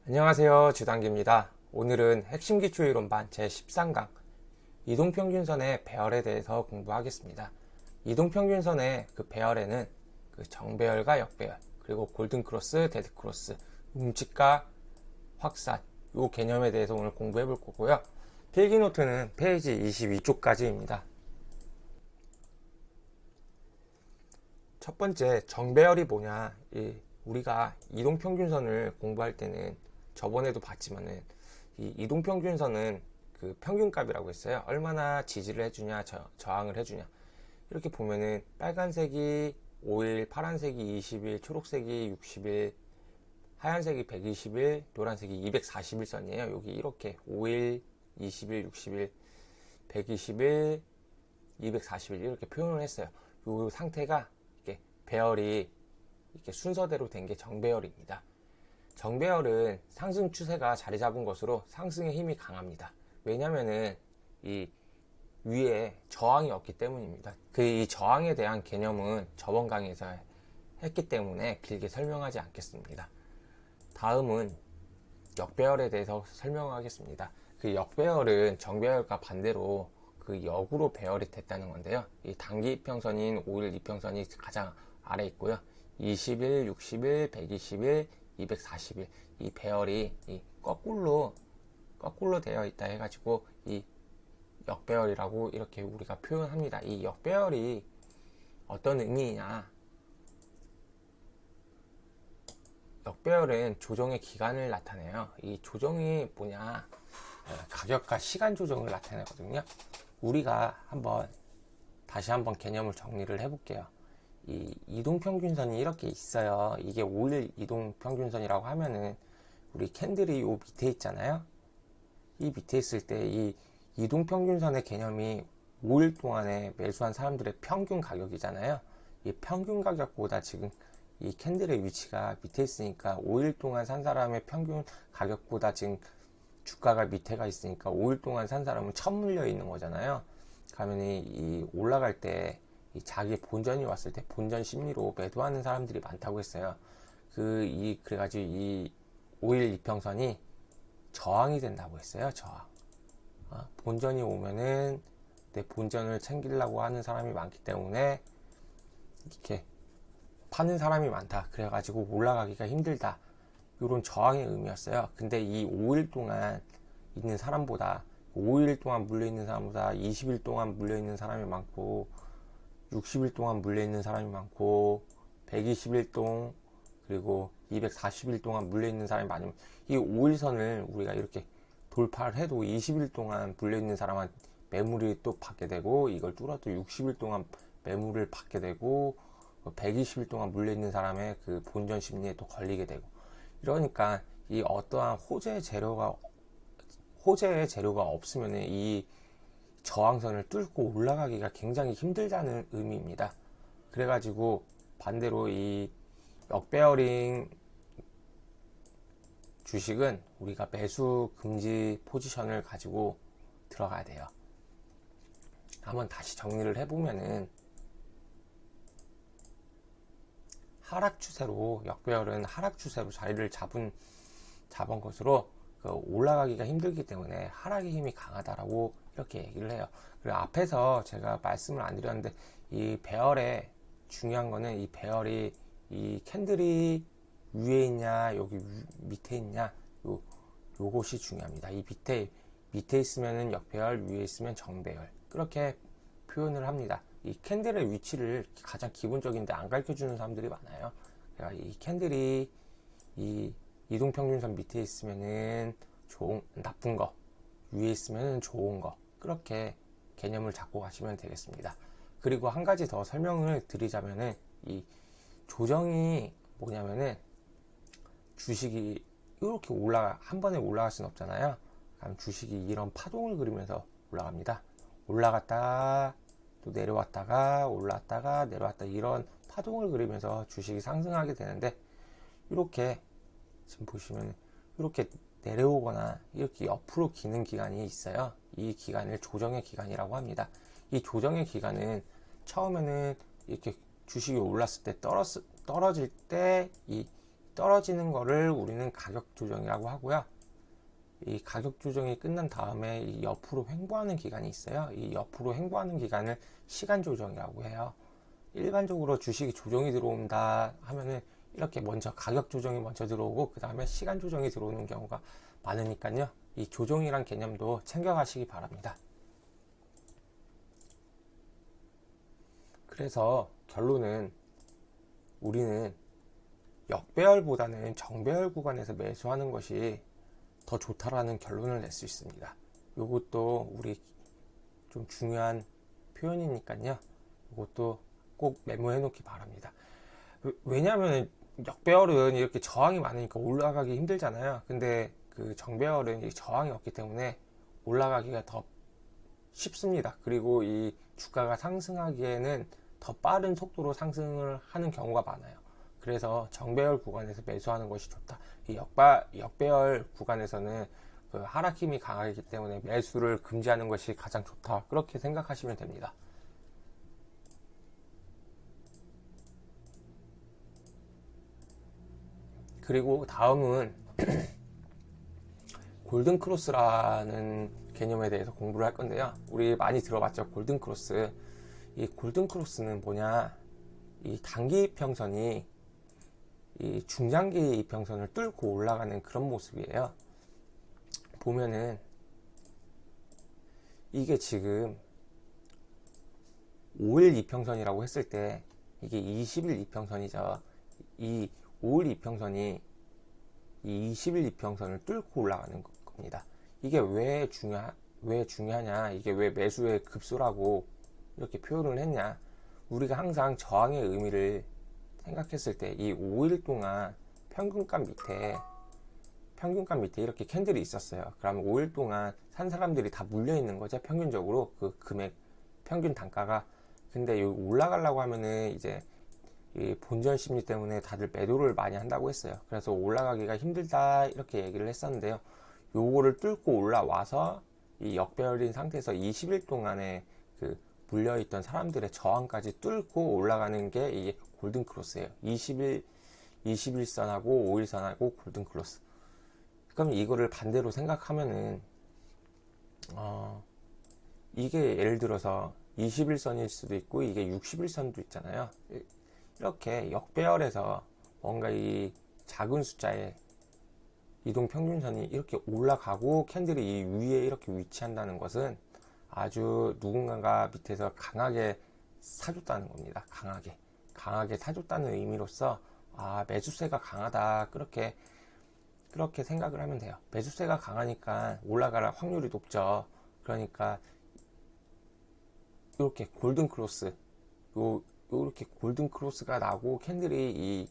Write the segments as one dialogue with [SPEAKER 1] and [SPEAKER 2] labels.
[SPEAKER 1] 안녕하세요, 주단기입니다. 오늘은 핵심 기초이론반 제13강 이동평균선의 배열에 대해서 공부하겠습니다. 이동평균선의 그 배열에는 그 정배열과 역배열, 그리고 골든크로스, 데드크로스, 움직과 확산 이 개념에 대해서 오늘 공부해 볼 거고요. 필기노트는 페이지 22쪽까지입니다. 첫 번째, 정배열이 뭐냐. 우리가 이동평균선을 공부할 때는 저번에도 봤지만은 이 이동평균선은 그 평균값이라고 했어요. 얼마나 지지를 해주냐, 저항을 해주냐. 이렇게 보면은 빨간색이 5일, 파란색이 20일, 초록색이 60일, 하얀색이 120일, 노란색이 240일 선이에요. 여기 이렇게 5일, 20일, 60일, 120일, 240일 이렇게 표현을 했어요. 이 상태가 이렇게 배열이 이렇게 순서대로 된 게 정배열입니다. 정배열은 상승 추세가 자리 잡은 것으로 상승의 힘이 강합니다. 왜냐면은 이 위에 저항이 없기 때문입니다. 이 저항에 대한 개념은 저번 강의에서 했기 때문에 길게 설명하지 않겠습니다. 다음은 역배열에 대해서 설명하겠습니다. 그 역배열은 정배열과 반대로 그 역으로 배열이 됐다는 건데요. 이 단기 이평선인 5일 이평선이 가장 아래 있고요. 20일, 60일, 120일, 240일 이 배열이 거꾸로 되어 있다 해가지고 이 역배열이라고 이렇게 우리가 표현합니다. 이 역배열이 어떤 의미냐? 역배열은 조정의 기간을 나타내요. 이 조정이 뭐냐? 가격과 시간 조정을 나타내거든요. 우리가 다시 한번 개념을 정리를 해볼게요. 이 이동평균선이 이렇게 있어요. 이게 5일 이동평균선이라고 하면은 우리 캔들이 요 밑에 있잖아요. 이 밑에 있을 때 이 이동평균선의 개념이 5일 동안에 매수한 사람들의 평균 가격이잖아요. 이 평균 가격보다 지금 이 캔들의 위치가 밑에 있으니까 5일 동안 산 사람의 평균 가격보다 지금 주가가 밑에가 있으니까 5일 동안 산 사람은 쳐물려 있는 거잖아요. 그러면 이 올라갈 때 자기 본전이 왔을 때 본전 심리로 매도하는 사람들이 많다고 했어요. 그래가지고 이 5일 이평선이 저항이 된다고 했어요. 저항. 본전이 오면은 내 본전을 챙기려고 하는 사람이 많기 때문에 이렇게 파는 사람이 많다. 그래가지고 올라가기가 힘들다. 이런 저항의 의미였어요. 근데 이 5일 동안 있는 사람보다 5일 동안 물려있는 사람보다 20일 동안 물려있는 사람이 많고 60일 동안 물려있는 사람이 많고 120일 동안 그리고 240일 동안 물려있는 사람이 많으면 이 5일선을 우리가 이렇게 돌파를 해도 20일 동안 물려있는 사람은 매물이 또 받게 되고 이걸 뚫어도 60일 동안 매물을 받게 되고 120일 동안 물려있는 사람의 그 본전 심리에 또 걸리게 되고 이러니까 이 어떠한 호재의 재료가 없으면 이 저항선을 뚫고 올라가기가 굉장히 힘들다는 의미입니다. 그래가지고 반대로 이 역배어링 주식은 우리가 매수 금지 포지션을 가지고 들어가야 돼요. 한번 다시 정리를 해보면은 하락 추세로 역배열은 하락 추세로 자리를 잡은 것으로 올라가기가 힘들기 때문에 하락의 힘이 강하다라고 이렇게 얘기를 해요. 그리고 앞에서 제가 말씀을 안 드렸는데 이 배열에 중요한 거는 이 배열이 이 캔들이 위에 있냐 여기 밑에 있냐 요것이 중요합니다. 이 밑에 있으면은 역배열, 위에 있으면 정배열 그렇게 표현을 합니다. 이 캔들의 위치를 가장 기본적인데 안 가르쳐 주는 사람들이 많아요. 그러니까 이 캔들이 이 이동평균선 밑에 있으면은 나쁜 거, 위에 있으면은 좋은 거 그렇게 개념을 잡고 가시면 되겠습니다. 그리고 한 가지 더 설명을 드리자면은 이 조정이 뭐냐면은 주식이 이렇게 한 번에 올라갈 수는 없잖아요. 그럼 주식이 이런 파동을 그리면서 올라갑니다. 올라갔다가 또 내려왔다가 올라왔다가 내려왔다 이런 파동을 그리면서 주식이 상승하게 되는데 이렇게 지금 보시면 이렇게 내려오거나 이렇게 옆으로 기는 기간이 있어요. 이 기간을 조정의 기간이라고 합니다. 이 조정의 기간은 처음에는 이렇게 주식이 올랐을 때 떨어질 때 이 떨어지는 거를 우리는 가격 조정이라고 하고요. 이 가격 조정이 끝난 다음에 이 옆으로 횡보하는 기간이 있어요. 이 옆으로 횡보하는 기간을 시간 조정이라고 해요. 일반적으로 주식이 조정이 들어온다 하면은 이렇게 먼저 가격 조정이 먼저 들어오고 그 다음에 시간 조정이 들어오는 경우가 많으니까요. 이 조정이란 개념도 챙겨가시기 바랍니다. 그래서 결론은 우리는 역배열보다는 정배열 구간에서 매수하는 것이 더 좋다라는 결론을 낼 수 있습니다. 이것도 우리 좀 중요한 표현이니까요. 이것도 꼭 메모해 놓기 바랍니다. 왜냐하면 역배열은 이렇게 저항이 많으니까 올라가기 힘들잖아요. 근데 그 정배열은 저항이 없기 때문에 올라가기가 더 쉽습니다. 그리고 이 주가가 상승하기에는 더 빠른 속도로 상승을 하는 경우가 많아요. 그래서 정배열 구간에서 매수하는 것이 좋다. 이 역배열 구간에서는 그 하락 힘이 강하기 때문에 매수를 금지하는 것이 가장 좋다. 그렇게 생각하시면 됩니다. 그리고 다음은 골든크로스라는 개념에 대해서 공부를 할 건데요. 우리 많이 들어봤죠? 골든크로스. 이 골든크로스는 뭐냐? 이 단기 이평선이 이 중장기 이평선을 뚫고 올라가는 그런 모습이에요. 보면은 이게 지금 5일 이평선이라고 했을 때 이게 20일 이평선이죠. 이 5일 이평선이 이 20일 이평선을 뚫고 올라가는 겁니다. 이게 왜 중요하냐? 이게 왜 매수의 급소라고 이렇게 표현을 했냐? 우리가 항상 저항의 의미를 생각했을 때 이 5일 동안 평균값 밑에 이렇게 캔들이 있었어요. 그러면 5일 동안 산 사람들이 다 물려 있는 거죠. 평균적으로 그 금액 평균 단가가. 근데 여기 올라가려고 하면은 이제 이 본전 심리 때문에 다들 매도를 많이 한다고 했어요. 그래서 올라가기가 힘들다 이렇게 얘기를 했었는데요. 요거를 뚫고 올라와서 이 역배열인 상태에서 20일 동안에 그 물려있던 사람들의 저항까지 뚫고 올라가는 게 이게 골든크로스예요. 21선하고 5일선하고 골든크로스. 그럼 이거를 반대로 생각하면은 이게 예를 들어서 21선일 수도 있고 이게 60일선도 있잖아요. 이렇게 역배열에서 뭔가 이 작은 숫자의 이동평균선이 이렇게 올라가고 캔들이 이 위에 이렇게 위치한다는 것은 아주 누군가가 밑에서 강하게 사줬다는 겁니다. 강하게 사줬다는 의미로서 매수세가 강하다 그렇게 생각을 하면 돼요. 매수세가 강하니까 올라갈 확률이 높죠. 그러니까 이렇게 골든크로스 이렇게 골든크로스가 나고 캔들이 이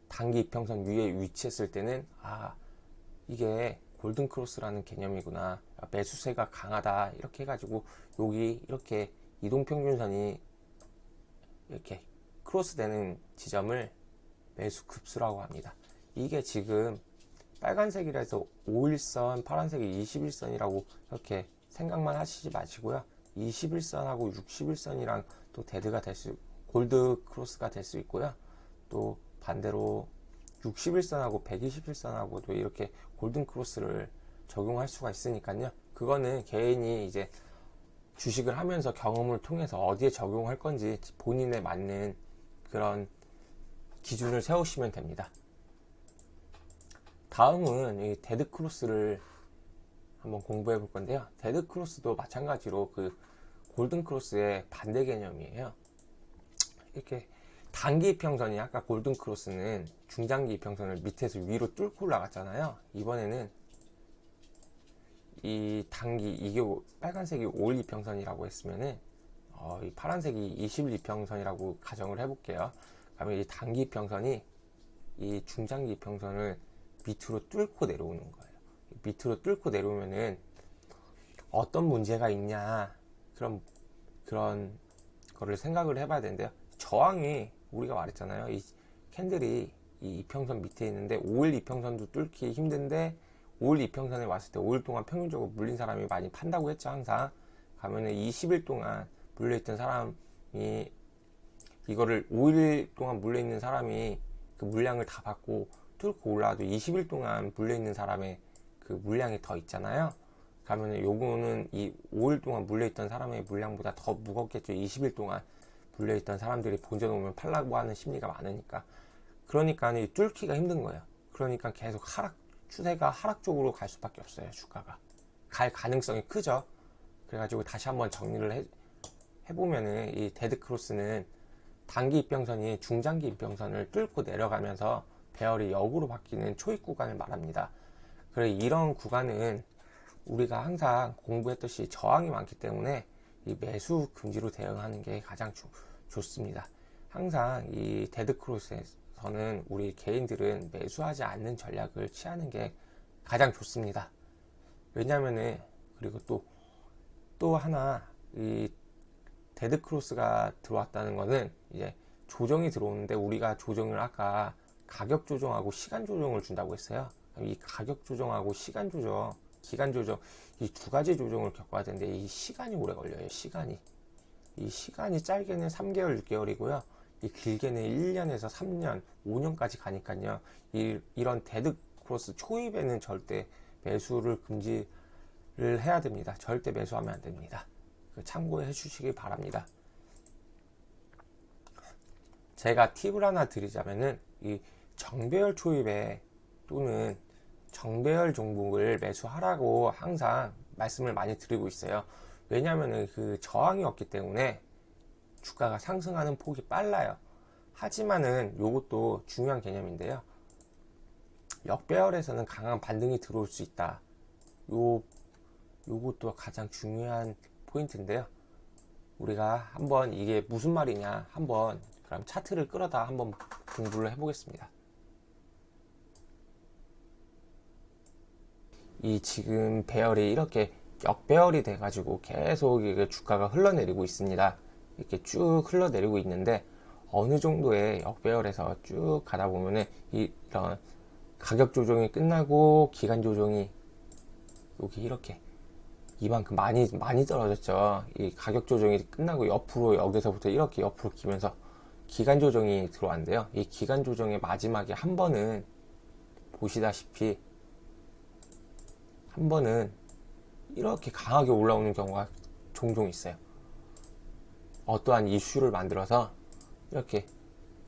[SPEAKER 1] 단기 이평선 위에 위치했을 때는 이게 골든크로스라는 개념이구나, 매수세가 강하다 이렇게 해가지고 여기 이렇게 이동평균선이 이렇게 크로스되는 지점을 매수급수라고 합니다. 이게 지금 빨간색이라서 5일선, 파란색이 21선이라고 이렇게 생각만 하시지 마시고요. 21선하고 60일선이랑 또 데드가 골드 크로스가 될 수 있고요. 또 반대로 60일선하고 120일선하고도 이렇게 골든 크로스를 적용할 수가 있으니까요. 그거는 개인이 이제 주식을 하면서 경험을 통해서 어디에 적용할 건지 본인에 맞는 그런 기준을 세우시면 됩니다. 다음은 이 데드 크로스를 한번 공부해 볼 건데요. 데드 크로스도 마찬가지로 그 골든 크로스의 반대 개념이에요. 이렇게 단기 이평선이 아까 골든 크로스는 중장기 이평선을 밑에서 위로 뚫고 올라갔잖아요. 이번에는 이 단기, 이게 빨간색이 5일 이평선이라고 했으면은 이 파란색이 20일 이평선이라고 가정을 해볼게요. 그러면 이 단기 이평선이 이 중장기 이평선을 밑으로 뚫고 내려오는 거예요. 밑으로 뚫고 내려오면은 어떤 문제가 있냐, 그런 거를 생각을 해봐야 되는데요. 저항이 우리가 말했잖아요. 이 캔들이 이 이평선 밑에 있는데 5일 이평선도 뚫기 힘든데 5일 이평선에 왔을 때 5일 동안 평균적으로 물린 사람이 많이 판다고 했죠. 항상 가면은 20일 동안 물려있던 사람이 이거를 5일 동안 물려있는 사람이 그 물량을 다 받고 뚫고 올라와도 20일 동안 물려있는 사람의 그 물량이 더 있잖아요. 그러면 요거는 이 5일 동안 물려있던 사람의 물량보다 더 무겁겠죠. 20일 동안 물려있던 사람들이 본전 오면 팔라고 하는 심리가 많으니까. 그러니까 이 뚫기가 힘든 거예요. 그러니까 계속 추세가 하락 쪽으로 갈 수밖에 없어요. 주가가 갈 가능성이 크죠. 그래가지고 다시 한번 정리를 해보면은 이 데드크로스는 단기 입병선이 중장기 입병선을 뚫고 내려가면서 배열이 역으로 바뀌는 초입 구간을 말합니다. 그래 이런 구간은 우리가 항상 공부했듯이 저항이 많기 때문에 이 매수 금지로 대응하는 게 가장 좋습니다. 항상 이 데드크로스에서는 우리 개인들은 매수하지 않는 전략을 취하는 게 가장 좋습니다. 왜냐면은 그리고 또 하나 이 데드크로스가 들어왔다는 거는 이제 조정이 들어오는데 우리가 조정을 아까 가격 조정하고 시간 조정을 준다고 했어요. 이 가격 조정하고 시간 조정, 기간 조정 이 두 가지 조정을 겪어야 되는데 이 시간이 오래 걸려요. 이 시간이 짧게는 3개월, 6개월이고요. 이 길게는 1년에서 3년, 5년까지 가니까요. 이런 데드크로스 초입에는 절대 매수를 금지를 해야 됩니다. 절대 매수하면 안 됩니다. 참고해 주시기 바랍니다. 제가 팁을 하나 드리자면은 이 정배열 초입에 또는 정배열 종목을 매수하라고 항상 말씀을 많이 드리고 있어요. 왜냐하면 그 저항이 없기 때문에 주가가 상승하는 폭이 빨라요. 하지만은 요것도 중요한 개념인데요. 역배열에서는 강한 반등이 들어올 수 있다. 요것도 가장 중요한 포인트인데요. 우리가 한번 이게 무슨 말이냐 한번 그럼 차트를 끌어다 한번 공부를 해보겠습니다. 이 지금 배열이 이렇게 역배열이 돼가지고 계속 이게 주가가 흘러내리고 있습니다. 이렇게 쭉 흘러내리고 있는데 어느 정도의 역배열에서 쭉 가다 보면은 이런 가격 조정이 끝나고 기간 조정이 여기 이렇게 이만큼 많이 떨어졌죠. 이 가격 조정이 끝나고 옆으로 여기서부터 이렇게 옆으로 기면서 기간 조정이 들어왔는데요. 이 기간 조정의 마지막에 한 번은 보시다시피 한 번은 이렇게 강하게 올라오는 경우가 종종 있어요. 어떠한 이슈를 만들어서 이렇게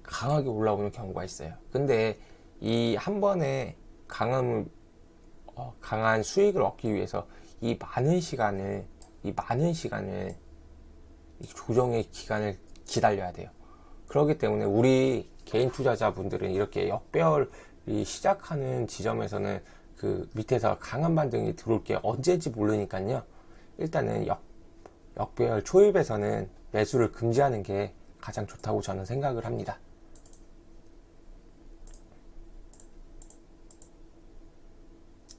[SPEAKER 1] 강하게 올라오는 경우가 있어요. 근데 이 한 번에 강한 수익을 얻기 위해서 이 많은 시간을 이 조정의 기간을 기다려야 돼요. 그렇기 때문에 우리 개인 투자자분들은 이렇게 역배열이 시작하는 지점에서는 그 밑에서 강한 반등이 들어올 게 언제인지 모르니까요. 일단은 역배열 초입에서는 매수를 금지하는 게 가장 좋다고 저는 생각을 합니다.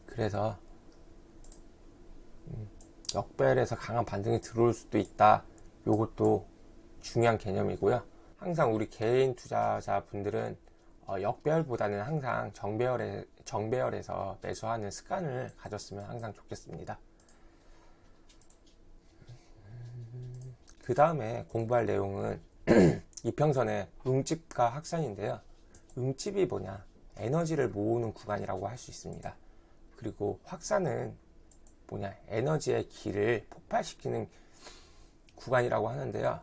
[SPEAKER 1] 그래서 역배열에서 강한 반등이 들어올 수도 있다. 요것도 중요한 개념이고요. 항상 우리 개인 투자자분들은 역배열보다는 항상 정배열에서 매수하는 습관을 가졌으면 항상 좋겠습니다. 그 다음에 공부할 내용은 이평선의 음집과 확산인데요. 음집이 뭐냐? 에너지를 모으는 구간이라고 할 수 있습니다. 그리고 확산은 뭐냐? 에너지의 길을 폭발시키는 구간이라고 하는데요.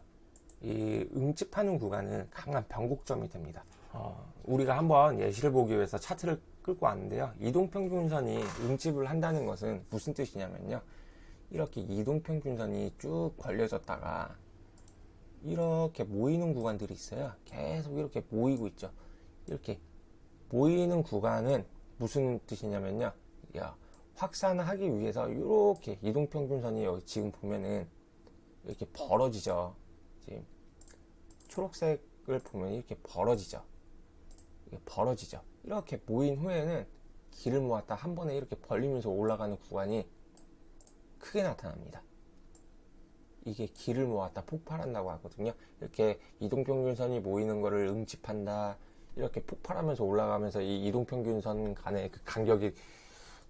[SPEAKER 1] 이 음집하는 구간은 강한 변곡점이 됩니다. 우리가 한번 예시를 보기 위해서 차트를 끌고 왔는데요. 이동평균선이 음집을 한다는 것은 무슨 뜻이냐면요. 이렇게 이동평균선이 쭉 벌려졌다가 이렇게 모이는 구간들이 있어요. 계속 이렇게 모이고 있죠. 이렇게 모이는 구간은 무슨 뜻이냐면요. 확산을 하기 위해서 이렇게 이동평균선이 여기 지금 보면은 이렇게 벌어지죠. 지금 초록색을 보면 이렇게 벌어지죠. 이렇게 모인 후에는 길을 모았다 한 번에 이렇게 벌리면서 올라가는 구간이 크게 나타납니다. 이게 길을 모았다 폭발한다고 하거든요. 이렇게 이동평균선이 모이는 거를 음집한다. 이렇게 폭발하면서 올라가면서 이 이동평균선 간의 그 간격이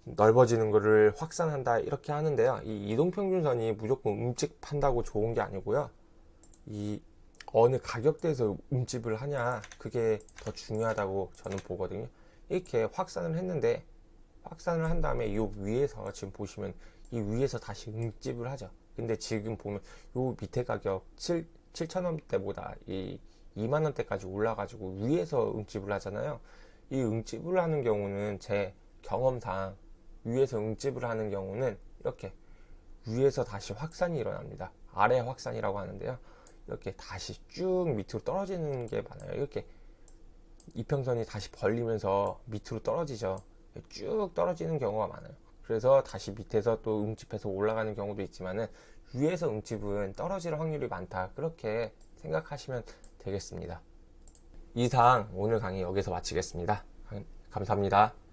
[SPEAKER 1] 넓어지는 거를 확산한다. 이렇게 하는데요. 이 이동평균선이 무조건 음집한다고 좋은 게 아니고요. 이 어느 가격대에서 응집을 하냐, 그게 더 중요하다고 저는 보거든요. 이렇게 확산을 했는데, 확산을 한 다음에 이 위에서 지금 보시면 이 위에서 다시 응집을 하죠. 근데 지금 보면 요 밑에 가격 7,000원대보다 이 2만원대까지 올라가지고 위에서 응집을 하잖아요. 이 응집을 하는 경우는 제 경험상 위에서 응집을 하는 경우는 이렇게 위에서 다시 확산이 일어납니다. 아래 확산이라고 하는데요. 이렇게 다시 쭉 밑으로 떨어지는 게 많아요. 이렇게 이평선이 다시 벌리면서 밑으로 떨어지죠. 쭉 떨어지는 경우가 많아요. 그래서 다시 밑에서 또 응집해서 올라가는 경우도 있지만은 위에서 응집은 떨어질 확률이 많다, 그렇게 생각하시면 되겠습니다. 이상 오늘 강의 여기서 마치겠습니다. 감사합니다.